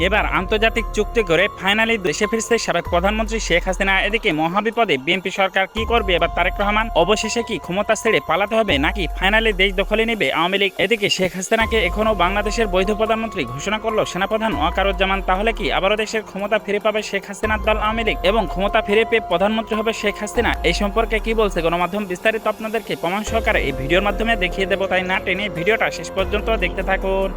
এবার আন্তর্জাতিক চুক্তি করে ফাইনালি দেশে ফিরছে সাবেক প্রধানমন্ত্রী শেখ হাসিনা। এদিকে মহাবিপদে বিএনপি সরকার কি করবে এবার তারেক রহমান? অবশেষে কি ক্ষমতা ছেড়ে পালাতে হবে নাকি ফাইনালি দেশ দখলে নেবে আওয়ামী লীগ? এদিকে শেখ হাসিনাকে এখনো বাংলাদেশের বৈধ প্রধানমন্ত্রী ঘোষণা করলো সেনাপ্রধান ওয়াকারুজ্জামান। তাহলে কি আবারও দেশের ক্ষমতা ফিরে পাবে শেখ হাসিনার দল আওয়ামী লীগ এবং ক্ষমতা ফিরে পেয়ে প্রধানমন্ত্রী হবে শেখ হাসিনা? এই সম্পর্কে কি বলছে গণমাধ্যম বিস্তারিত আপনাদেরকে প্রমাণ সহকারে এই ভিডিওর মাধ্যমে দেখিয়ে দেবো, তাই না টেনে ভিডিওটা শেষ পর্যন্ত দেখতে থাকুন।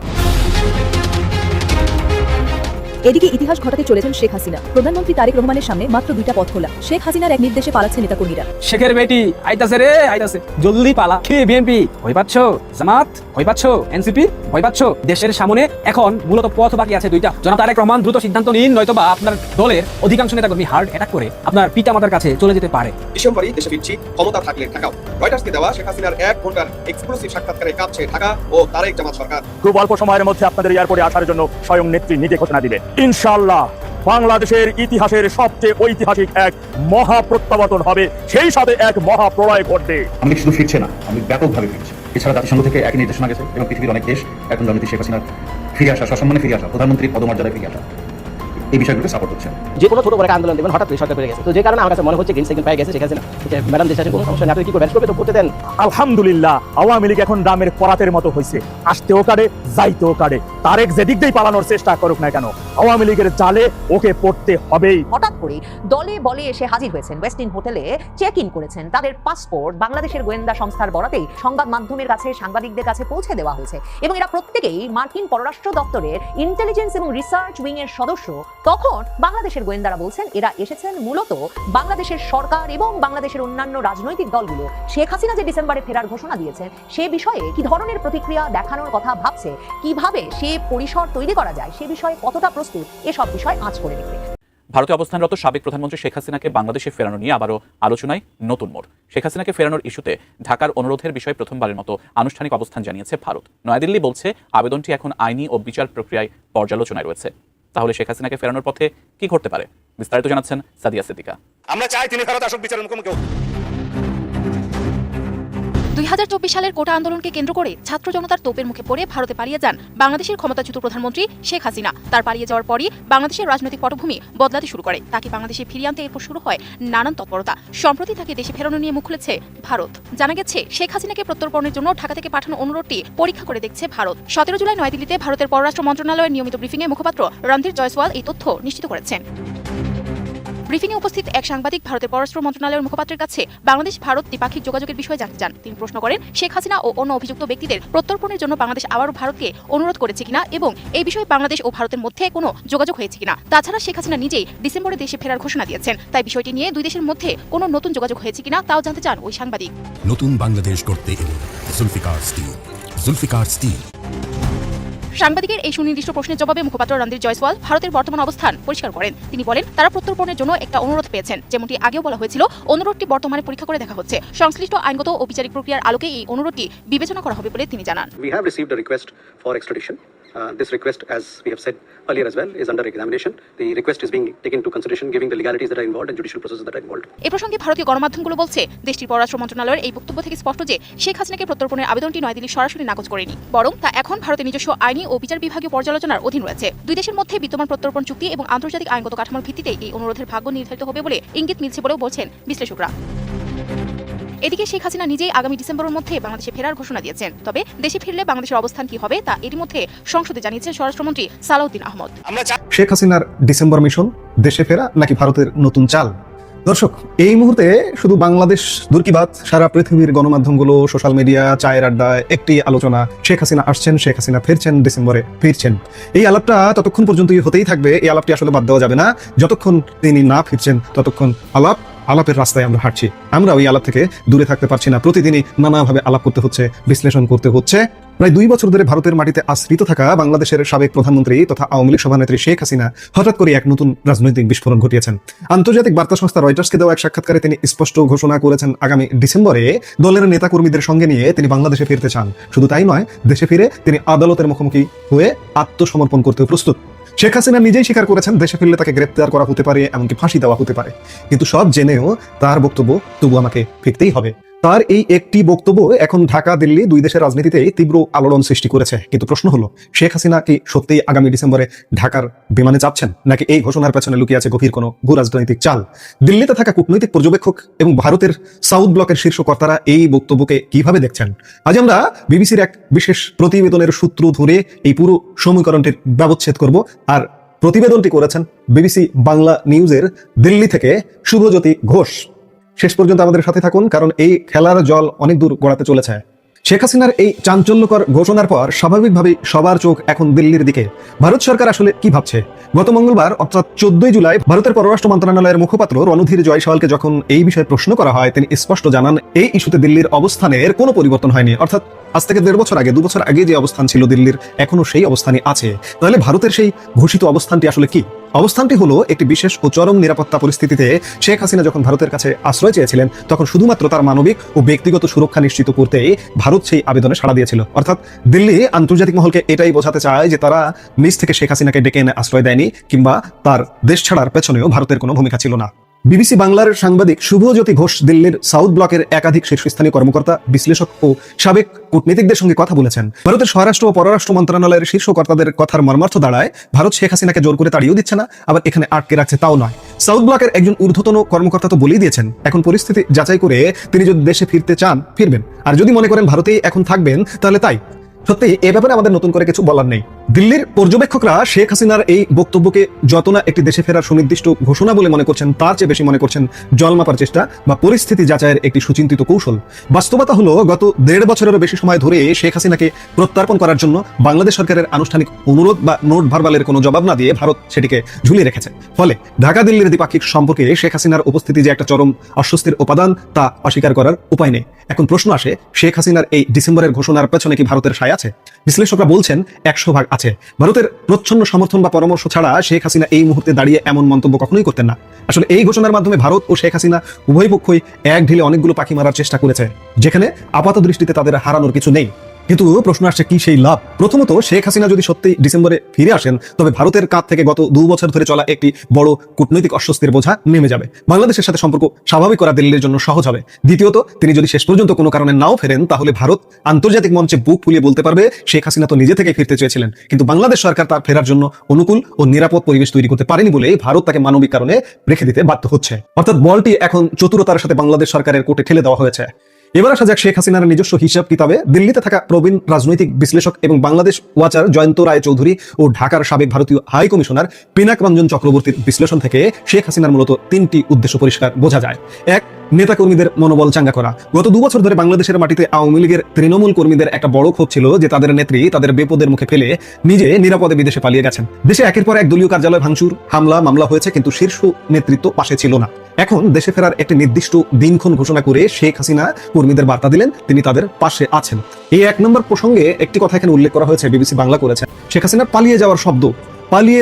এদিকে ইতিহাস ঘটাতে চলেছেন শেখ হাসিনা। প্রধানমন্ত্রী তারেক রহমানের সামনে মাত্র দুইটা পথ খোলা। শেখ হাসিনার এক নির্দেশে পালাচ্ছে নেতাকর্মীরা। শেখের বেটি আইতাছে রে, আইতাছে, জলদি পালা। কি বিএনপি ভয় পাচ্ছ? জামাত ভয় পাচ্ছ? এনসিপি ভয় পাচ্ছ? দেশের সামনে এখন মূলত পথ বাকি আছে দুইটা। জনাব তারেক রহমান দ্রুত সিদ্ধান্ত নিন, নয়তোবা আপনার দলের অধিকাংশ নেতাকর্মী হার্ট অ্যাটাক করে আপনার পিতামাতার কাছে চলে যেতে পারে। ডিসেম্বরে দেশে ফিরছি, ক্ষমতা থাকলে ঢাকাও। রয়টার্সকে দেওয়া শেখ হাসিনার 1 ঘন্টার এক্সক্লুসিভ সাক্ষাৎকারে কাঁপছে ঢাকা ও তারেক জামাত সরকার। খুব অল্প সময়ের মধ্যে আপনাদের এয়ারপোর্টে আসার জন্য স্বয়ং নেত্রী নিজে ঘোষণা দিবে। ইনশাআল্লাহ বাংলাদেশের ইতিহাসের সবচেয়ে ঐতিহাসিক এক মহা প্রত্যাবর্তন হবে, সেই সাথে এক মহা প্রলয় ঘটবে। আমি শুধু ফিরছে না, আমি ব্যাপকভাবে ফিরছি। এছাড়া জাতিসংঘ থেকে একই নির্দেশনা গেছে এবং পৃথিবীর অনেক দেশ এখন জননেত্রী শেখ হাসিনার ফিরে আসা, সসম্মানে ফিরে আসা, প্রধানমন্ত্রীর পদমর্যাদায় ফিরে আসা, এই বিষয়গুলোকে সাপোর্ট করছে। যে কোনো ছোট বড় আন্দোলন দেবেন হঠাৎ করে সরকার পেয়ে গেছে, তো যে কারণে আমার কাছে মনে হচ্ছে গ্রিন সিগন্যাল পেয়ে গেছে শেখ হাসিনা। ম্যাডাম দেশে কোনো সমস্যা না, আপনি কি করবেন করবে তো করতে দেন। আলহামদুলিল্লাহ আওয়ামী লীগ এখন রামের পরাতের মতো হয়েছে, আসতেও কাটে যাইতেও কাটে। তারেক যেদিক দিয়ে পালানোর চেষ্টা করুক না কেন, আওয়ামী লীগের জালে ওকে পড়তে হবেই। হঠাৎ করে দলে বলে এসে হাজির হয়েছেন, ওয়েস্ট ইন হোটেলে চেক ইন করেছেন। তাদের পাসপোর্ট বাংলাদেশের গোয়েন্দা সংস্থার বরাতেই সংবাদ মাধ্যমের কাছে, সাংবাদিকদের কাছে পৌঁছে দেওয়া হয়েছে এবং এরা প্রত্যেকেই মার্কিন পররাষ্ট্র দপ্তরের ইন্টেলিজেন্স এবং রিসার্চ উইং এর সদস্য। তখন বাংলাদেশের গোয়েন্দারা বলছেন এরা এসেছেন মূলত বাংলাদেশের সরকার এবং বাংলাদেশের অন্যান্য রাজনৈতিক দলগুলো শেখ হাসিনা যে ডিসেম্বরে ফেরার ঘোষণা দিয়েছেন সে বিষয়ে কি ধরনের প্রতিক্রিয়া দেখানোর কথা ভাবছে, কিভাবে সে পরিসর তৈরি করা যায়, সে বিষয়ে কতটা প্রস্তুত, এসব বিষয় আঁচ করে দেখবে। ভারতে অবস্থানরত সাবেক প্রধানমন্ত্রী শেখ হাসিনাকে বাংলাদেশে ফেরানো নিয়ে আবারও আলোচনায় নতুন মোড়। শেখ হাসিনাকে ফেরানোর ইস্যুতে ঢাকার অনুরোধের বিষয়ে প্রথমবারের মতো আনুষ্ঠানিক অবস্থান জানিয়েছে ভারত। নয়াদিল্লি বলছে আবেদনটি এখন আইনি ও বিচার প্রক্রিয়ায় পর্যালোচনায় রয়েছে। তাহলে শেখ হাসিনাকে ফেরানোর পথে কি ঘটতে পারে, বিস্তারিত জানাচ্ছেন সাদিয়া সিদ্দিকা। আমরা চাই তিনি ফেরত আসুক বিচারের মুখোমুখি। 2024 সালের কোটা আন্দোলনকে কেন্দ্র করে ছাত্র জনতার তোপের মুখে পড়ে ভারতে পালিয়ে যান বাংলাদেশের ক্ষমতাচ্যুত প্রধানমন্ত্রী শেখ হাসিনা। তার পালিয়ে যাওয়ার পরই বাংলাদেশের রাজনৈতিক পটভূমি বদলাতে শুরু করে। তাকে বাংলাদেশে ফিরিয়ে আনতে এরপর শুরু হয় নানান তৎপরতা। সম্প্রতি তাকে দেশে ফেরানো নিয়ে মুখ খুলেছে ভারত। জানা গেছে শেখ হাসিনাকে প্রত্যর্পণের জন্য ঢাকা থেকে পাঠানো অনুরোধটি পরীক্ষা করে দেখছে ভারত। 17 জুলাই নয়াদিল্লিতে ভারতের পররাষ্ট্র মন্ত্রণালয়ের নিয়মিত ব্রিফিংয়ে মুখপাত্র রণধীর জয়সওয়াল এই তথ্য নিশ্চিত করেছেন। ব্রিফিংয়ে উপস্থিত এক সাংবাদিক ভারতের পররাষ্ট্র মন্ত্রণালয়ের মুখপাত্রের কাছে বাংলাদেশ ভারত দ্বিপাক্ষিক যোগাযোগের বিষয়ে জানতে চান। তিনি প্রশ্ন করেন শেখ হাসিনা ও অন্য অভিযুক্ত ব্যক্তিদের প্রত্যর্পণের জন্য বাংলাদেশ আবারও ভারতকে অনুরোধ করেছে কিনা এবং এই বিষয়ে বাংলাদেশ ও ভারতের মধ্যে কোনো যোগাযোগ হয়েছে কিনা। তাছাড়া শেখ হাসিনা নিজেই ডিসেম্বরে দেশে ফেরার ঘোষণা দিয়েছেন, তাই বিষয়টি নিয়ে দুই দেশের মধ্যে কোনো নতুন যোগাযোগ হয়েছে কিনা তাও জানতে চান ওই সাংবাদিক। নতুন বাংলাদেশ গড়তে এলো জুলফিকার স্টিল। জুলফিকার স্টিল। সাংবাদিকের এই সুনির্দিষ্ট প্রশ্নের জবাবে মুখপাত্র রণধীর জয়সওয়াল ভারতের বর্তমান অবস্থান পরিষ্কার করেন। তিনি বলেন তারা প্রত্যর্পণের জন্য একটা অনুরোধ পেয়েছেন, যেমনটি আগেও বলা হয়েছিল। অনুরোধটি বর্তমানে পরীক্ষা করে দেখা হচ্ছে। সংশ্লিষ্ট আইনগত ও বিচারিক প্রক্রিয়ার আলোকে এই অনুরোধটি বিবেচনা করা হবে বলে তিনি জানান। We have received a request for extradition. This request, as we have said earlier as well, is under examination. The request is being taken into consideration, giving the legalities that are involved and judicial processes that are involved. এই প্রসঙ্গে ভারতীয় গণমাধ্যমগুলো বলছে দেশটির পররাষ্ট্র মন্ত্রণালয়ের এই বক্তব্য থেকে স্পষ্ট যে শেখ হাসিনাকে প্রত্যর্পণের আবেদনটি নয়াদিল্লি সরাসরি নাকচ করেনি, বরং তা এখন ভারতের নিজস্ব আইনি ও বিচার বিভাগীয় পর্যালোচনার অধীন রয়েছে। দুই দেশের মধ্যে বিদ্যমান প্রত্যর্পণ চুক্তি এবং আন্তর্জাতিক আইনগত কাঠামোর ভিত্তিতে এই অনুরোধের ভাগ্য নির্ধারিত হবে বলে ইঙ্গিত মিলছে বলেও বলছেন বিশ্লেষকরা। এদিকে শেখ হাসিনা নিজেই আগামী ডিসেম্বরের মধ্যে বাংলাদেশে ফেরার ঘোষণা দিয়েছেন। তবে দেশে ফিরলে বাংলাদেশের অবস্থান কি হবে তা এরই মধ্যে সংসদে জানিয়েছেন স্বরাষ্ট্রমন্ত্রী সালাউদ্দিন আহমদ। শেখ হাসিনার ডিসেম্বর মিশন দেশে ফেরা নাকি ভারতের নতুন চাল? দর্শক, এই মুহূর্তে শুধু বাংলাদেশ দূর কি বাত, সারা পৃথিবীর গণমাধ্যমগুলো, সোশ্যাল মিডিয়া, চায়ের আড্ডায় একটি আলোচনা, শেখ হাসিনা আসছেন, শেখ হাসিনা ফিরছেন, ডিসেম্বরে ফিরছেন। এই আলাপটা ততক্ষণ পর্যন্তই হতেই থাকবে। এই আলাপটি আসলে বাদ দেওয়া যাবে না। যতক্ষণ তিনি না ফিরছেন ততক্ষণ আলাপের রাস্তায় আমরা হাঁটছি। আমরা ওই আলাপ থেকে দূরে থাকতে পারছি না। প্রতিদিনই নানাভাবে আলাপ করতে হচ্ছে, বিশ্লেষণ করতে হচ্ছে। প্রায় 2 বছর ধরে ভারতের মাটিতে আশ্রিত থাকা বাংলাদেশের সাবেক প্রধানমন্ত্রী তথা আওয়ামী লীগ সভানেত্রী শেখ হাসিনা হঠাৎ করে এক নতুন রাজনৈতিক বিস্ফোরণ ঘটিয়েছেন। আন্তর্জাতিক বার্তা সংস্থা রয়টার্সকে দেওয়া এক সাক্ষাৎকারে তিনি স্পষ্ট ঘোষণা করেছেন আগামী ডিসেম্বরে দলের নেতাকর্মীদের সঙ্গে নিয়ে তিনি বাংলাদেশে ফিরতে চান। শুধু তাই নয়, দেশে ফিরে তিনি আদালতের মুখোমুখি হয়ে আত্মসমর্পণ করতে প্রস্তুত। শেখ হাসিনা নিজেই স্বীকার করেছেন দেশে ফিরলে তাকে গ্রেপ্তার করা হতে পারে, এমনকি ফাঁসি দেওয়া হতে পারে। কিন্তু সব জেনেও তার বক্তব্য তবু আমাকে ফিরতেই হবে। তার এই একটি বক্তব্য এখন ঢাকা দিল্লি দুই দেশের রাজনীতিতে তীব্র আলোড়ন সৃষ্টি করেছে। কিন্তু প্রশ্ন হলো, শেখ হাসিনা কি সত্যিই আগামী ডিসেম্বরে ঢাকার বিমানে চাপছেন, নাকি এই ঘোষণার পেছনে লুকিয়ে আছে গভীর কোনো ভূ রাজনৈতিক চাল? দিল্লিতে থাকা কূটনৈতিক পর্যবেক্ষক এবং ভারতের সাউথ ব্লকের শীর্ষ কর্তারা এই বক্তব্যকে কিভাবে দেখছেন? আজ আমরা বিবিসির এক বিশেষ প্রতিবেদনের সূত্র ধরে এই পুরো সমীকরণটির ব্যবচ্ছেদ করব। আর প্রতিবেদনটি করেছেন বিবিসি বাংলা নিউজের দিল্লি থেকে শুভজ্যোতি ঘোষ। শেষ পর্যন্ত আমাদের সাথে থাকুন, কারণ এই খেলার জল অনেক দূর গড়াতে চলেছে। শেখ হাসিনার এই চাঞ্চল্যকর ঘোষণার পর স্বাভাবিকভাবেই সবার চোখ এখন দিল্লির দিকে। ভারত সরকার আসলে কি ভাবছে? গত মঙ্গলবার অর্থাৎ 14 জুলাই ভারতের পররাষ্ট্র মন্ত্রণালয়ের মুখপাত্র রণধীর জয়সওয়ালকে যখন এই বিষয়ে প্রশ্ন করা হয়, তিনি স্পষ্ট জানান এই ইস্যুতে দিল্লির অবস্থানের কোনো পরিবর্তন হয়নি। অর্থাৎ আজ থেকে 1.5 বছর আগে, 2 বছর আগে যে অবস্থান ছিল দিল্লির, এখনো সেই অবস্থানই আছে। তাহলে ভারতের সেই ঘোষিত অবস্থানটি আসলে কি? অবস্থানটি হলো, একটি বিশেষ ও চরম নিরাপত্তা পরিস্থিতিতে শেখ হাসিনা যখন ভারতের কাছে আশ্রয় চেয়েছিলেন, তখন শুধুমাত্র তার মানবিক ও ব্যক্তিগত সুরক্ষা নিশ্চিত করতে ভারত সেই আবেদনে সাড়া দিয়েছিল। অর্থাৎ দিল্লি আন্তর্জাতিক মহলকে এটাই বোঝাতে চায় যে তারা নিজ থেকে শেখ হাসিনাকে ডেকে এনে আশ্রয় দেয়নি, কিংবা তার দেশ ছাড়ার পেছনেও ভারতের কোনো ভূমিকা ছিল না। বিবিসি বাংলার সাংবাদিক শুভজ্যোতি ঘোষ দিল্লির সাউথ ব্লকের একাধিক শীর্ষস্থানীয় কর্মকর্তা, বিশ্লেষক ও সাবেক কূটনীতিকদের সঙ্গে কথা বলেছেন। ভারতের স্বরাষ্ট্র ও পররাষ্ট্র মন্ত্রণালয়ের শীর্ষ কর্তাদের কথার মর্মার্থ দাঁড়ায়, ভারত শেখ হাসিনাকে জোর করে তাড়িয়েও দিচ্ছে না, আবার এখানে আটকে রাখছে তাও নয়। সাউথ ব্লকের একজন ঊর্ধ্বতন কর্মকর্তা তো বলেই দিয়েছেন, এখন পরিস্থিতি যাচাই করে তিনি যদি দেশে ফিরতে চান ফিরবেন, আর যদি মনে করেন ভারতেই এখন থাকবেন তাহলে তাই। সত্যি এ ব্যাপারে আমাদের নতুন করে কিছু বলার নেই। দিল্লির পর্যবেক্ষকরা শেখ হাসিনার এই বক্তব্যকে যত না একটি দেশে ফেরার সুনির্দিষ্ট ঘোষণা বলে মনে করছেন, তার চেয়ে বেশি মনে করছেন জল মাপার চেষ্টা বা পরিস্থিতি যাচাইয়ের একটি সুচিন্তিত কৌশল। বাস্তবতা হলো, গত 1.5 বছরেরও বেশি সময় ধরে শেখ হাসিনাকে প্রত্যার্পণ করার জন্য বাংলাদেশ সরকারের আনুষ্ঠানিক অনুরোধ বা নোট ভার্বালের কোনো জবাব না দিয়ে ভারত সেটিকে ঝুলিয়ে রেখেছে। ফলে ঢাকা দিল্লির দ্বিপাক্ষিক সম্পর্কে শেখ হাসিনার উপস্থিতি যে একটা চরম অস্বস্তির উপাদান, তা অস্বীকার করার উপায় নেই। এখন প্রশ্ন আসে, শেখ হাসিনার এই ডিসেম্বরের ঘোষণার পেছনে কি ভারতের সায় আছে? বিশ্লেষকরা বলছেন 100% আছে। ভারতের প্রচ্ছন্ন সমর্থন বা পরামর্শ ছাড়া শেখ হাসিনা এই মুহূর্তে দাঁড়িয়ে এমন মন্তব্য কখনোই করতেন না। আসলে এই ঘোষণার মাধ্যমে ভারত ও শেখ হাসিনা উভয় পক্ষই এক ঢিলে অনেকগুলো পাখি মারার চেষ্টা করেছে, যেখানে আপাত দৃষ্টিতে তাদের হারানোর কিছু নেই। কিন্তু প্রশ্ন আসছে, কি সেই লাভ? প্রথমত, শেখ হাসিনা যদি সত্যি ডিসেম্বরে ফিরে আসেন, তবে ভারতের কাঁধ থেকে গত 2 বছর ধরে চলা একটি বড় কূটনৈতিক অস্বস্তির বোঝা নেমে যাবে। বাংলাদেশের সাথে সম্পর্ক স্বাভাবিক করা দিল্লির জন্য সহজ হবে। দ্বিতীয়ত, তিনি যদি শেষ পর্যন্ত কোনো কারণে নাও ফেরেন, তাহলে ভারত আন্তর্জাতিক মঞ্চে বুক ফুলিয়ে বলতে পারবে শেখ হাসিনা তো নিজে থেকেই ফিরতে চেয়েছিলেন, কিন্তু বাংলাদেশ সরকার তার ফেরার জন্য অনুকূল ও নিরাপদ পরিবেশ তৈরি করতে পারেনি বলে ভারত তাকে মানবিক কারণে রেখে দিতে বাধ্য হচ্ছে। অর্থাৎ বলটি এখন চতুরতার সাথে বাংলাদেশ সরকারের কোর্টে ঠেলে দেওয়া হয়েছে। এবার আসা যাক শেখ হাসিনার নিজস্ব হিসাব কিতাবে। দিল্লিতে থাকা প্রবীণ রাজনৈতিক বিশ্লেষক এবং বাংলাদেশ ওয়াচার জয়ন্ত রায় চৌধুরী ও ঢাকার সাবেক ভারতীয় হাই কমিশনার পিনাক রঞ্জন চক্রবর্তীর বিশ্লেষণ থেকে শেখ হাসিনার মূলত 3টি উদ্দেশ্য পরিষ্কার বোঝা যায়। 1, নেতাকর্মীদের মনোবল চাঙ্গা করা। গত 2 বছর ধরে বাংলাদেশের মাটিতে আওয়ামী লীগের তৃণমূল কর্মীদের একটা বড় ক্ষোভ ছিল যে তাদের নেত্রী তাদের বিপদের মুখে ফেলে নিজে নিরাপদে বিদেশে পালিয়ে গেছেন। দেশে একের পর এক দলীয় কার্যালয় ভাঙচুর, হামলা, মামলা হয়েছে, কিন্তু শীর্ষ নেতৃত্ব পাশে ছিল না। এখন দেশে ফেরার একটি নির্দিষ্ট দিনক্ষণ ঘোষণা করে শেখ হাসিনা কর্মীদের বার্তা দিলেন তিনি তাদের পাশে আছেন। এই 1 নম্বর প্রসঙ্গে একটি কথা এখানে উল্লেখ করা হয়েছে, বিবিসি বাংলা করেছে। শেখ হাসিনা পালিয়ে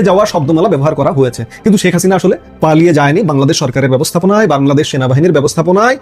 যাওয়ার শব্দমালা ব্যবহার করা হয়েছে, কিন্তু শেখ হাসিনা আসলে পালিয়ে যায়নি। বাংলাদেশ সরকারের ব্যবস্থাপনায়, বাংলাদেশ সেনাবাহিনীর ব্যবস্থাপনায়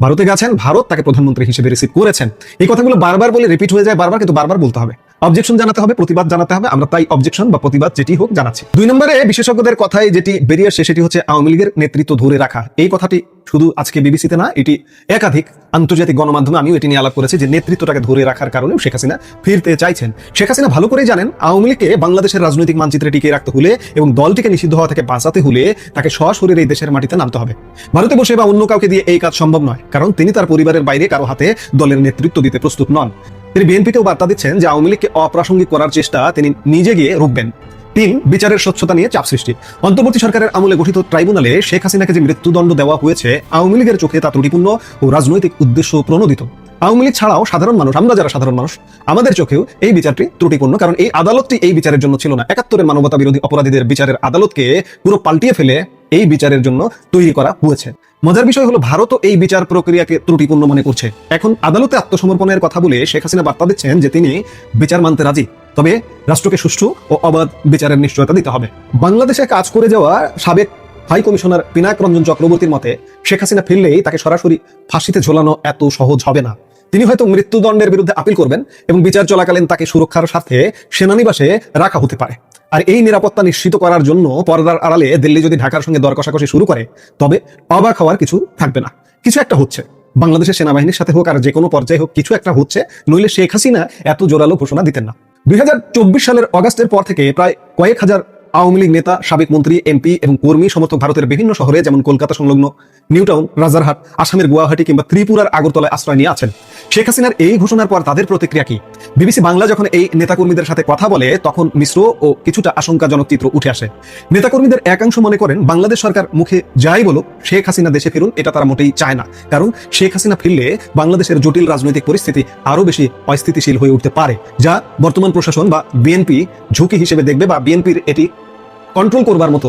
ভারতে গেছেন, ভারত তাকে প্রধানমন্ত্রী হিসেবে রিসিভ করেছেন। এই কথাগুলো বারবার বলে রিপিট হয়ে যায় বারবার, কিন্তু বারবার বলতে হবে, অবজেকশন জানাতে হবে, প্রতিবাদ জানাতে হবে। আমরা তাই অবজেকশন বা প্রতিবাদ যেটি হোক জানাচ্ছি। 2 নম্বরে বিশেষজ্ঞদের কথায় যেটি বেরিয়ে আসে সেটি হচ্ছে আওয়ামী লীগের নেতৃত্ব ধরে রাখা। এই কথাটি শুধু আজকে বিবিসিতে না, এটি একাধিক আন্তর্জাতিক গণমাধ্যমে আমিও এটি নিয়ে আলাপ করেছি যে নেতৃত্বটাকে ধরে রাখার কারণেও শেখ হাসিনা ফিরতে চাইছেন। শেখ হাসিনা ভালো করেই জানেন আওয়ামী লীগকে বাংলাদেশের রাজনৈতিক মানচিত্রে টিকিয়ে রাখতে হলে এবং দলটিকে নিষিদ্ধ হওয়া থেকে বাঁচাতে হলে তাকে সশরীরে এই দেশের মাটিতে নামতে হবে। ভারতে বসে বা অন্য কাউকে দিয়ে এই কাজ সম্ভব নয়, কারণ তিনি তার পরিবারের বাইরে কারো হাতে দলের নেতৃত্ব দিতে প্রস্তুত নন। তিনি বিএনপিকেও বার্তা দিচ্ছেন যে আওয়ামী লীগকে অপ্রাসঙ্গিক করার চেষ্টা তিনি নিজে গিয়ে রুখবেন। 3, বিচারের স্বচ্ছতা নিয়ে চাপ সৃষ্টি। অন্তর্বর্তী সরকারের আমলে গঠিত ট্রাইব্যুনালে শেখ হাসিনাকে যে মৃত্যুদণ্ড দেওয়া হয়েছে, আওয়ামী লীগের চোখে তা ত্রুটিপূর্ণ ও রাজনৈতিক উদ্দেশ্য প্রণোদিত। আওয়ামী লীগ ছাড়াও সাধারণ মানুষ, আমরা যারা সাধারণ মানুষ, আমাদের চোখেও এই বিচারটি ত্রুটিপূর্ণ, কারণ এই আদালতটি এই বিচারের জন্য ছিল না। 71-এর মানবতা বিরোধী অপরাধীদের বিচারের আদালতকে পুরো পাল্টিয়ে ফেলে এই বিচারের জন্য তৈরি করা হয়েছে। মজার বিষয় হলো, ভারতও এই বিচার প্রক্রিয়াকে ত্রুটিপূর্ণ মনে করছে। এখন আদালতে আত্মসমর্পণের কথা বলে শেখ হাসিনা বার্তা দিচ্ছেন যে তিনি বিচার মানতে রাজি, তবে রাষ্ট্রকে সুষ্ঠু ও অবাধ বিচারের নিশ্চয়তা দিতে হবে। বাংলাদেশে কাজ করে যাওয়া সাবেক হাই কমিশনার পিনাক রঞ্জন চক্রবর্তীর মতে, শেখ হাসিনা ফিরলেই তাকে সরাসরি ফাঁসিতে ঝোলানো এত সহজ হবে না। তিনি হয়তো মৃত্যুদণ্ডের বিরুদ্ধে আপিল করবেন এবং বিচার চলাকালীন তাকে সুরক্ষার স্বার্থে সেনানিবাসে রাখা হতে পারে। আর এই নিরাপত্তা নিশ্চিত করার জন্য পর্দার আড়ালে দিল্লি যদি ঢাকার সঙ্গে দর কষাকষি শুরু করে, তবে অবাক হওয়ার কিছু থাকবে না। কিছু একটা হচ্ছে। বাংলাদেশের সেনাবাহিনীর সাথে হোক আর যে কোনো পর্যায়ে হোক কিছু একটা হচ্ছে, নইলে শেখ হাসিনা এত জোরালো ঘোষণা দিতেন না। 2024 সালের অগাস্টের পর থেকে প্রায় কয়েক হাজার আওয়ামী লীগ নেতা, সাবেক মন্ত্রী, এমপি এবং কর্মী সমর্থক ভারতের বিভিন্ন শহরে যেমন কলকাতা সংলগ্ন নিউটাউন, রাজারহাট, আসামের গুয়াহাটি কিংবা ত্রিপুরার আগরতলায় আশ্রয় নিয়ে আছেন। শেখ হাসিনার এই ঘোষণার পর তাদের প্রতিক্রিয়া কি? বিবিসি বাংলা যখন এই নেতাকর্মীদের সাথে কথা বলে তখন মিশ্র ও কিছুটা আশঙ্কাজনক চিত্র উঠে আসে। নেতাকর্মীদের একাংশ মনে করেন বাংলাদেশ সরকার মুখে যাই বলুক শেখ হাসিনা দেশে ফিরুন এটা তারা মোটেই চায় না, কারণ শেখ হাসিনা ফিরলে বাংলাদেশের জটিল রাজনৈতিক পরিস্থিতি আরো বেশি অস্থিতিশীল হয়ে উঠতে পারে, যা বর্তমান প্রশাসন বা বিএনপি ঝুঁকি হিসেবে দেখবে, বা বিএনপির এটি কন্ট্রোল করবার মতো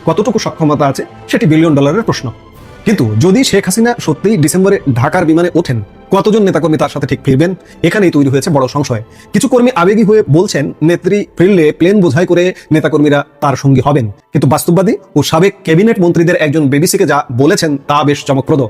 কতটুকু সক্ষমতা আছে সেটি $1 বিলিয়ন প্রশ্ন। কিন্তু যদি শেখ হাসিনা সত্যিই ডিসেম্বরে ঢাকার বিমানে ওঠেন, কতজন নেতাকর্মী তার সাথে ঠিক ফিরবেন? এখানেই তৈরি হয়েছে বড় সংশয়। কিছু কর্মী আবেগী হয়ে বলছেন নেত্রী ফিরলে প্লেন বোঝাই করে নেতাকর্মীরা তার সঙ্গী হবেন, কিন্তু বাস্তববাদী ও সাবেক ক্যাবিনেট মন্ত্রীদের একজন বিবিসিকে যা বলেছেন তা বেশ চমকপ্রদ।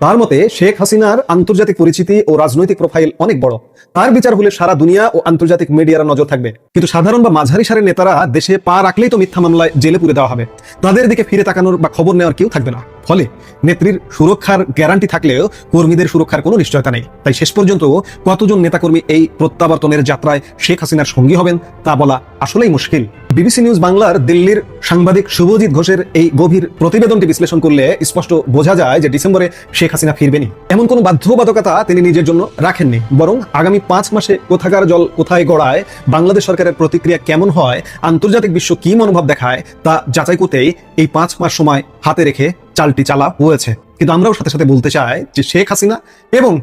তার মতে শেখ হাসিনার আন্তর্জাতিক পরিচিতি ও রাজনৈতিক প্রোফাইল অনেক বড়, তার বিচার হলে সারা দুনিয়া ও আন্তর্জাতিক মিডিয়ার নজর থাকবে। কিন্তু সাধারণ বা মাঝারি সারের নেতারা দেশে পা রাখলেই তো মিথ্যা মামলায় জেলে পুরে দেওয়া হবে, তাদের দিকে ফিরে তাকানোর বা খবর নেওয়ার কেউ থাকবে না। ফলে নেত্রীর সুরক্ষার গ্যারান্টি থাকলেও কর্মীদের সুরক্ষার কোনো নিশ্চয়তা নেই। তাই শেষ পর্যন্ত কতজন নেতাকর্মী এই প্রত্যাবর্তনের যাত্রায় শেখ হাসিনার সঙ্গী হবেন তা বলা আসলেই মুশকিল। বিবিসি নিউজ বাংলার দিল্লির সাংবাদিক শুভজিৎ ঘোষের এই গভীর প্রতিবেদনটি বিশ্লেষণ করলে স্পষ্ট বোঝা যায় যে ডিসেম্বরে শেখ হাসিনা ফিরবেনই এমন কোনো বাধ্যবাধকতা তিনি নিজের জন্য রাখেননি, বরং আগামী 5 মাসে কোথাকার জল কোথায় গড়ায়, বাংলাদেশ সরকারের প্রতিক্রিয়া কেমন হয়, আন্তর্জাতিক বিশ্ব কি মনোভাব দেখায় তা যাচাই করতেই এই 5 মাস সময় হাতে রেখে চালটি চালা হয়েছে। কিন্তু আমরাও সাথে সাথে বলতে চাই যে শেখ হাসিনা এবং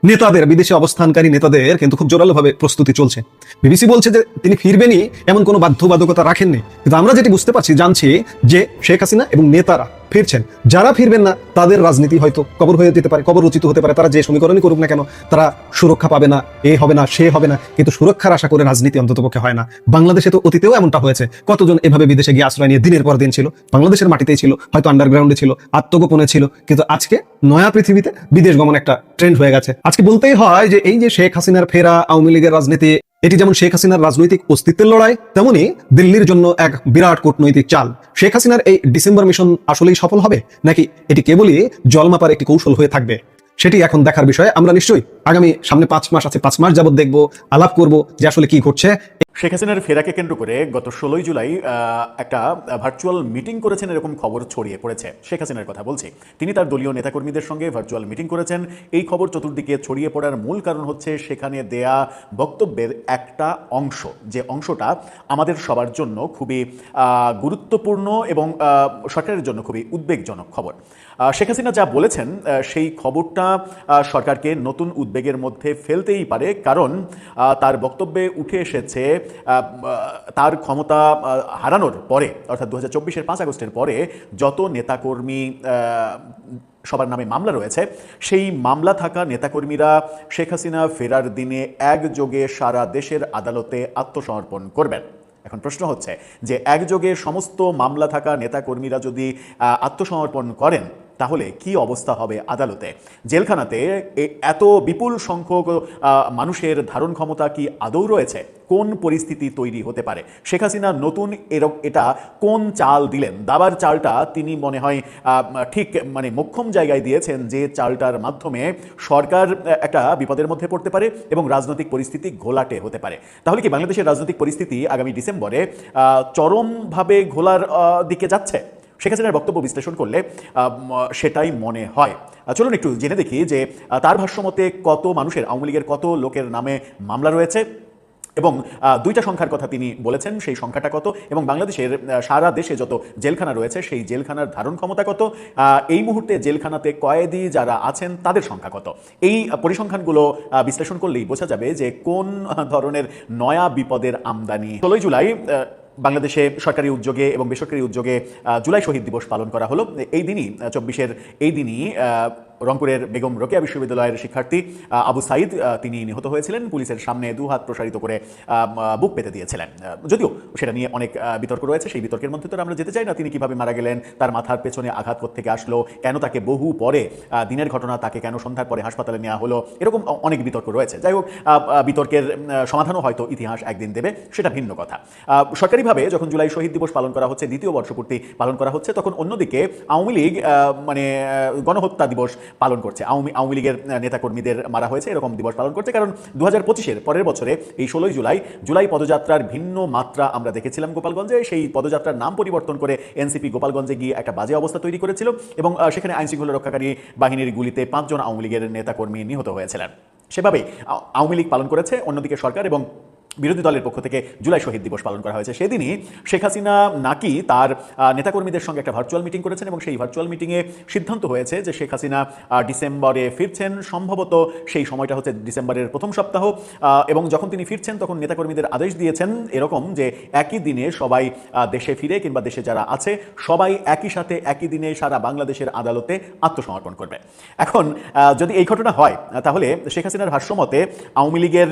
নেতাদের, বিদেশে অবস্থানকারী নেতাদের কিন্তু খুব জোরালোভাবে প্রস্তুতি চলছে। বিবিসি বলছে যে তিনি ফিরবেনই এমন কোনো বাধ্যবাধকতা রাখেননি, কিন্তু আমরা যেটি বুঝতে পারছি, জানছি যে শেখ হাসিনা এবং নেতারা ফিরছেন। যারা ফিরবেন না তাদের রাজনীতি হয়তো কবর হয়ে যেতে পারে, কবর রচিত হতে পারে। তারা যে সমীকরণই করুক না কেন তারা সুরক্ষা পাবে না, এ হবে না, সে হবে না, কিন্তু সুরক্ষার আশা করে রাজনীতি অন্ততপক্ষে হয় না। বাংলাদেশে তো অতীতেও এমনটা হয়েছে, কতজন এভাবে বিদেশে গিয়ে আশ্রয় নিয়ে দিনের পর দিন ছিল, বাংলাদেশের মাটিতেই ছিল, হয়তো আন্ডারগ্রাউন্ডে ছিল, আত্মগোপনে ছিল, কিন্তু আজকে নয়া পৃথিবীতে বিদেশ গমন একটা ট্রেন্ড হয়ে গেছে। আজকে বলতেই হয় যে এই যে শেখ হাসিনার ফেরা, আওয়ামী লীগের রাজনীতি, এটি যেমন শেখ হাসিনার রাজনৈতিক অস্তিত্বের লড়াই, তেমনি দিল্লির জন্য এক বিরাট কূটনৈতিক চাল। শেখ হাসিনার এই ডিসেম্বর মিশন আসলেই সফল হবে, নাকি এটি কেবলই জলমাপার একটি কৌশল হয়ে থাকবে, সেটি এখন দেখার বিষয়। আমরা নিশ্চয়ই আগামী সামনে 5 মাস আছে, 5 মাস যাবত দেখবো, আলাপ করব যে আসলে কি ঘটছে। শেখ হাসিনার ফেরাকে কেন্দ্র করে গত 16 জুলাই একটা ভার্চুয়াল মিটিং করেছেন, এরকম খবর ছড়িয়ে পড়েছে। শেখ হাসিনার কথা বলছি, তিনি তার দলীয় নেতাকর্মীদের সঙ্গে ভার্চুয়াল মিটিং করেছেন। এই খবর চতুর্দিকে ছড়িয়ে পড়ার মূল কারণ হচ্ছে সেখানে দেয়া বক্তব্যের একটা অংশ, যে অংশটা আমাদের সবার জন্য খুবই গুরুত্বপূর্ণ এবং সরকারের জন্য খুবই উদ্বেগজনক খবর। শেখ হাসিনা যা বলেছেন সেই খবরটা সরকারকে নতুন উদ্বেগের মধ্যে ফেলতেই পারে, কারণ তার বক্তব্যে উঠে এসেছে তার ক্ষমতা হারানোর পরে, অর্থাৎ 2024-এর 5 আগস্টের পরে যত নেতাকর্মী সবার নামে মামলা রয়েছে, সেই মামলা থাকা নেতাকর্মীরা শেখ হাসিনা ফেরার দিনে একযোগে সারা দেশের আদালতে আত্মসমর্পণ করবেন। এখন প্রশ্ন হচ্ছে যে একযোগে সমস্ত মামলা থাকা নেতাকর্মীরা যদি আত্মসমর্পণ করেন তাহলে কি অবস্থা হবে আদালতে? জেলখানাতে এত বিপুল সংখ্যক মানুষের ধারণ ক্ষমতা কি আদৌ রয়েছে? কোন পরিস্থিতি তৈরি হতে পারে? শেখ হাসিনা নতুন এটা কোন চাল দিলেন? দাবার চালটা তিনি মনে হয় ঠিক মানে মোক্ষম জায়গায় দিয়েছেন, যে চালটার মাধ্যমে সরকার একটা বিপদের মধ্যে পড়তে পারে এবং রাজনৈতিক পরিস্থিতি ঘোলাটে হতে পারে। তাহলে কি বাংলাদেশের রাজনৈতিক পরিস্থিতি আগামী ডিসেম্বরে চরমভাবে ঘোলার দিকে যাচ্ছে? শেখ হাসিনার বক্তব্য বিশ্লেষণ করলে সেটাই মনে হয়। চলুন একটু জেনে দেখি যে তার ভাষ্যমতে কত মানুষের, আওয়ামী লীগের কত লোকের নামে মামলা রয়েছে এবং 2টা সংখ্যার কথা তিনি বলেছেন, সেই সংখ্যাটা কত, এবং বাংলাদেশের সারা দেশে যত জেলখানা রয়েছে সেই জেলখানার ধারণ ক্ষমতা কত, এই মুহূর্তে জেলখানাতে কয়েদি যারা আছেন তাদের সংখ্যা কত। এই পরিসংখ্যানগুলো বিশ্লেষণ করলেই বোঝা যাবে যে কোন ধরনের নয়া বিপদের আমদানি। 16 জুলাই বাংলাদেশে সরকারি উদ্যোগে এবং বেসরকারি উদ্যোগে জুলাই শহীদ দিবস পালন করা হলো। এই দিনই 24-এর এই দিনই রংপুরের বেগম রোকেয়া বিশ্ববিদ্যালয়ের শিক্ষার্থী আবু সাইদ তিনি নিহত হয়েছিলেন। পুলিশের সামনে 2 হাত প্রসারিত করে বুক পেতে দিয়েছিলেন। যদিও সেটা নিয়ে অনেক বিতর্ক রয়েছে, সেই বিতর্কের মধ্যে তো আমরা যেতে চাই না। তিনি কিভাবে মারা গেলেন, তার মাথার পেছনে আঘাত কোত্থেকে আসলো, কেন তাকে বহু পরে, দিনের ঘটনা, তাকে কেন সন্ধ্যার পরে হাসপাতালে নেওয়া হলো, এরকম অনেক বিতর্ক রয়েছে। যাই হোক, বিতর্কের সমাধানও হয়তো ইতিহাস একদিন দেবে, সেটা ভিন্ন কথা। সরকারিভাবে যখন জুলাই শহীদ দিবস পালন করা হচ্ছে, 2য় বর্ষপূর্তি পালন করা হচ্ছে, তখন অন্যদিকে আওয়ামী লীগ মানে গণহত্যা দিবস পালন করছে। আওয়ামী লীগের নেতাকর্মীদের মারা হয়েছে এরকম দিবস পালন করছে, কারণ 2025-এর পরের বছরে এই 16 জুলাই পদযাত্রার ভিন্ন মাত্রা আমরা দেখেছিলাম গোপালগঞ্জে। সেই পদযাত্রার নাম পরিবর্তন করে এনসিপি গোপালগঞ্জে গিয়ে একটা বাজে অবস্থা তৈরি করেছিল এবং সেখানে আইনশৃঙ্খলা রক্ষাকারী বাহিনীর গুলিতে 5 জন আওয়ামী লীগের নেতাকর্মী নিহত হয়েছিলেন। সেভাবেই আওয়ামী লীগ পালন করেছে, অন্যদিকে সরকার এবং বিরোধী দলের পক্ষ থেকে জুলাই শহীদ দিবস পালন করা হয়েছে। সেদিনই শেখ হাসিনা নাকি তার নেতাকর্মীদের সঙ্গে একটা ভার্চুয়াল মিটিং করেছেন এবং সেই ভার্চুয়াল মিটিংয়ে সিদ্ধান্ত হয়েছে যে শেখ হাসিনা ডিসেম্বরে ফিরছেন, সম্ভবত সেই সময়টা হচ্ছে ডিসেম্বরের প্রথম সপ্তাহ, এবং যখন তিনি ফিরছেন তখন নেতাকর্মীদের আদেশ দিয়েছেন এরকম যে একই দিনে সবাই দেশে ফিরে কিংবা দেশে যারা আছে সবাই একই সাথে একই দিনে সারা বাংলাদেশের আদালতে আত্মসমর্পণ করবে। এখন যদি এই ঘটনা হয় তাহলে শেখ হাসিনার ভাষ্যমতে আওয়ামী লীগের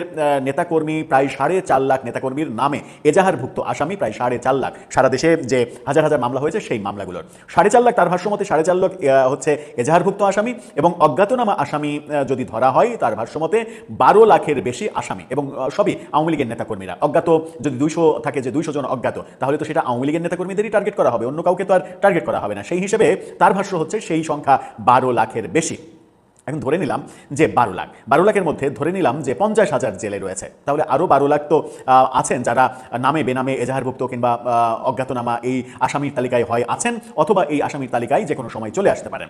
নেতাকর্মী প্রায় 4.5 লাখ নেতাকর্মীর নামে এজাহারভুক্ত আসামি প্রায় 4.5 লাখ, সারা দেশে যে হাজার হাজার মামলা হয়েছে সেই মামলাগুলোর 4.5 লাখ, তার ভাষ্যমতে 4.5 লাখ হচ্ছে এজাহারভুক্ত আসামি, এবং অজ্ঞাতনামা আসামি যদি ধরা হয় তার ভাষ্যমতে 12 লাখের বেশি আসামি, এবং সবই আওয়ামী লীগের নেতাকর্মীরা। অজ্ঞাত যদি 200 থাকে, যে 200 জন অজ্ঞাত, তাহলে তো সেটা আওয়ামী লীগের নেতাকর্মীদেরই টার্গেট করা হবে, অন্য কাউকে তো আর টার্গেট করা হবে না। সেই হিসেবে তার ভাষ্য হচ্ছে সেই সংখ্যা 12 লাখের বেশি। এখন ধরে নিলাম যে 12 লাখের মধ্যে ধরে নিলাম যে 50,000 জেলে রয়েছে, তাহলে আরও 12 লাখ তো আছেন যারা নামে বেনামে এজাহারভুক্ত কিংবা অজ্ঞাতনামা এই আসামির তালিকায় হয় আছেন, অথবা এই আসামির তালিকায় যে কোনো সময় চলে আসতে পারেন।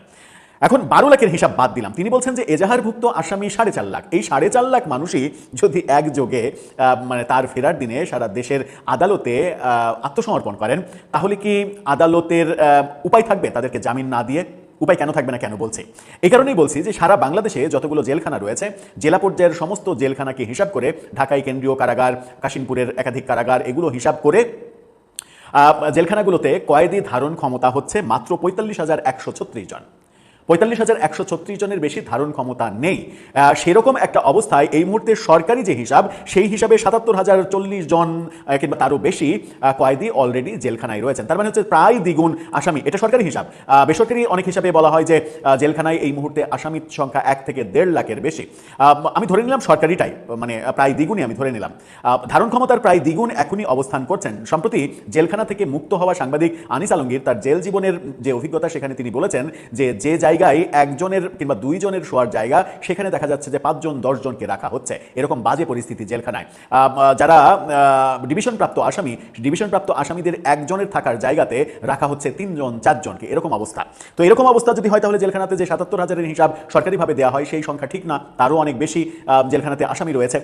এখন 12 লাখের হিসাব বাদ দিলাম, তিনি বলছেন যে এজাহারভুক্ত আসামি 4.5 লাখ। এই 4.5 লাখ মানুষই যদি একযোগে মানে তার ফেরার দিনে সারা দেশের আদালতে আত্মসমর্পণ করেন, তাহলে কি আদালতের উপায় থাকবে তাদেরকে জামিন না দিয়ে? উপায় কেন থাকবে না, কেন বলছি? এই কারণেই বলছি যে সারা বাংলাদেশে যতগুলো জেলখানা রয়েছে, জেলা পর্যায়ের সমস্ত জেলখানাকে হিসাব করে, ঢাকায় কেন্দ্রীয় কারাগার, কাশিমপুরের একাধিক কারাগার, এগুলো হিসাব করে জেলখানাগুলোতে কয়েদি ধারণ ক্ষমতা হচ্ছে মাত্র 45,136 জন। 45,136 জনের বেশি ধারণ ক্ষমতা নেই। সেরকম একটা অবস্থায় এই মুহূর্তে সরকারি যে হিসাব, সেই হিসাবে 77,040 জন কিংবা তারও বেশি কয়েদি অলরেডি জেলখানায় রয়েছেন। তার মানে হচ্ছে প্রায় দ্বিগুণ আসামি। এটা সরকারি হিসাব। বেসরকারি অনেক হিসাবে বলা হয় যে জেলখানায় এই মুহূর্তে আসামির সংখ্যা 1 থেকে 1.5 লাখের বেশি। আমি ধরে নিলাম সরকারিটাই মানে প্রায় দ্বিগুণই আমি ধরে নিলাম। ধারণ ক্ষমতার প্রায় দ্বিগুণ এখনই অবস্থান করছেন। সম্প্রতি জেলখানা থেকে মুক্ত হওয়া সাংবাদিক আনিস আলমগীর তার জেল জীবনের যে অভিজ্ঞতা, সেখানে তিনি বলেছেন যে জায়গায় একজনের কিংবা 2 জনের শোয়ার জায়গা, সেখানে দেখা যাচ্ছে যে 5 জন 10 জনকে রাখা হচ্ছে। এরকম বাজে পরিস্থিতি জেলখানায়। যারা ডিভিশনপ্রাপ্ত আসামিদের একজনের থাকার জায়গাতে রাখা হচ্ছে 3 জন 4 জনকে, এরকম অবস্থা। তো এরকম অবস্থা যদি হয় তাহলে জেলখানাতে যে 77,000-এর হিসাব সরকারিভাবে দেওয়া হয় সেই সংখ্যা ঠিক না, তারও অনেক বেশি জেলখানাতে আসামি রয়েছে।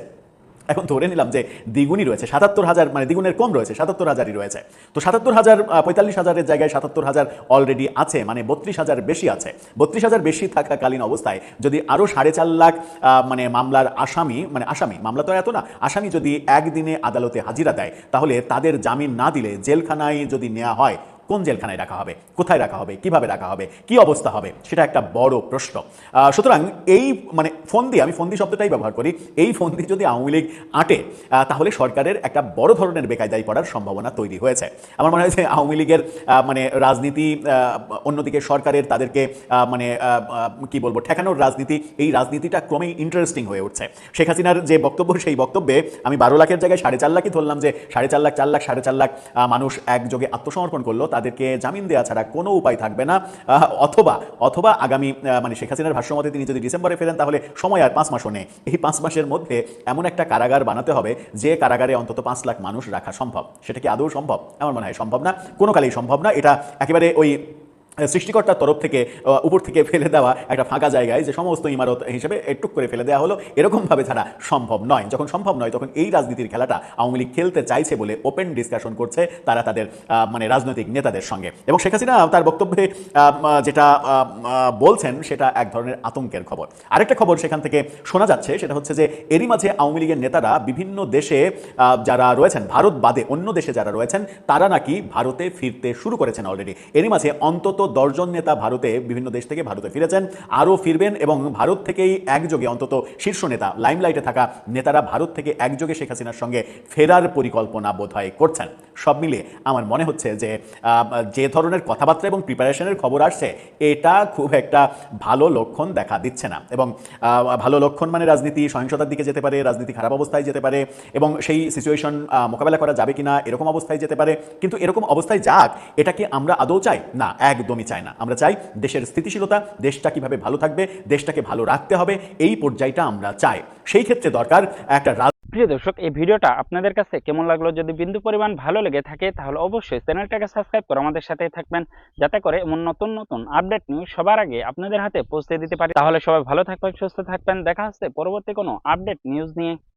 এখন ধরে নিলাম যে দ্বিগুণই রয়েছে, 77,000 মানে দ্বিগুণের কম রয়েছে, 77,000-ই রয়েছে। তো 77,000 45,000-এর জায়গায় 77,000 অলরেডি আছে, মানে 32,000 বেশি আছে। 32,000 বেশি থাকাকালীন অবস্থায় যদি আরও 4.5 লাখ মানে মামলার আসামি মামলা তো এত না, আসামি যদি একদিনে আদালতে হাজিরা দেয়, তাহলে তাদের জামিন না দিলে জেলখানায় যদি নেওয়া হয়, কোন জেলখানায় রাখা হবে, কোথায় রাখা হবে, কিভাবে রাখা হবে, কি অবস্থা হবে, সেটা একটা বড় প্রশ্ন। সুতরাং এই মানে আমি ফন্দি শব্দটাই ব্যবহার করি, এই ফন্দি যদি আওয়ামী লীগ আটে, তাহলে সরকারের একটা বড় ধরনের বেকায়দায় পড়ার সম্ভাবনা তৈরি হয়েছে। আমার মনে হয় যে আওয়ামী লীগের মানে রাজনীতি, অন্যদিকে সরকারের তাদেরকে মানে কি বলবো ঠেকানোর রাজনীতি, এই রাজনীতিটা ক্রমেই ইন্টারেস্টিং হয়ে উঠছে। শেখ হাসিনার যে বক্তব্য, সেই বক্তব্যে আমি 12 লাখের জায়গায় 4.5 লাখই ধরলাম, যে 4.5 লাখ 4 লাখ 4.5 লাখ মানুষ একযোগে আত্মসমর্পণ করলো, তাদেরকে জামিন দেওয়া ছাড়া কোনো উপায় থাকবে না। অথবা আগামী মানে শেখ হাসিনার ভাষ্যমতে তিনি যদি ডিসেম্বরে ফেরেন, তাহলে সময় আর 5 মাসও নেই। এই 5 মাসের মধ্যে এমন একটা কারাগার বানাতে হবে যে কারাগারে অন্তত 5 লাখ মানুষ রাখা সম্ভব। সেটা কি আদৌ সম্ভব? আমার মনে হয় সম্ভব না, কোনো কালেই সম্ভব না। এটা একেবারে ওই সৃষ্টিকর্তার তরফ থেকে উপর থেকে ফেলে দেওয়া একটা ফাঁকা জায়গায় যে সমস্ত ইমারত হিসেবে একটুক করে ফেলে দেওয়া হলো, এরকমভাবে ছাড়া সম্ভব নয়। যখন সম্ভব নয়, তখন এই রাজনীতির খেলাটা আওয়ামী লীগ খেলতে চাইছে বলে ওপেন ডিসকাশন করছে তারা তাদের মানে রাজনৈতিক নেতাদের সঙ্গে। এবং শেখ হাসিনা তার বক্তব্যে যেটা বলছেন, সেটা এক ধরনের আতঙ্কের খবর। আরেকটা খবর সেখান থেকে শোনা যাচ্ছে, সেটা হচ্ছে যে এরই মাঝে আওয়ামী লীগের নেতারা বিভিন্ন দেশে যারা রয়েছেন, ভারত বাদে অন্য দেশে যারা রয়েছেন, তারা নাকি ভারতে ফিরতে শুরু করেছেন অলরেডি। এরই মাঝে অন্তত 10 জন নেতা ভারতে, বিভিন্ন দেশ থেকে ভারতে ফিরেছেন, আরও ফিরবেন, এবং ভারত থেকেই একযোগে অন্তত শীর্ষ নেতা, লাইমলাইটে থাকা নেতারা ভারত থেকে একযোগে শেখ হাসিনার সঙ্গে ফেরার পরিকল্পনা বোধহয় করছেন। সব মিলিয়ে আমার মনে হচ্ছে যে যে ধরনের কথাবার্তা এবং প্রিপারেশনের খবর আসছে এটা খুব একটা ভালো লক্ষণ দেখা দিচ্ছে না। এবং ভালো লক্ষণ মানে রাজনীতি সহিংসতার দিকে যেতে পারে, রাজনীতি খারাপ অবস্থায় যেতে পারে এবং সেই সিচুয়েশন মোকাবেলা করা যাবে কিনা এরকম অবস্থায় যেতে পারে। কিন্তু এরকম অবস্থায় যাক, এটা কি আমরা আদৌ চাই? না, একদমই চাই না। আমরা চাই দেশের স্থিতিশীলতা, দেশটা কিভাবে ভালো থাকবে, দেশটাকে ভালো রাখতে হবে, এই পর্যায়টা আমরা চাই। সেই ক্ষেত্রে দরকার একটা প্রিয় দর্শক, এই ভিডিওটা আপনাদের কাছে কেমন লাগলো? যদি বিন্দু পরিমাণ ভালো লেগে থাকে তাহলে অবশ্যই চ্যানেলটাকে সাবস্ক্রাইব করে আমাদের সাথেই থাকবেন, যাতে করে এমন নতুন নতুন আপডেট নিউজ সবার আগে আপনাদের হাতে পৌঁছে দিতে পারি। তাহলে সবাই ভালো থাকবেন, সুস্থ থাকবেন। দেখা হচ্ছে পরবর্তী কোনো আপডেট নিউজ নিয়ে।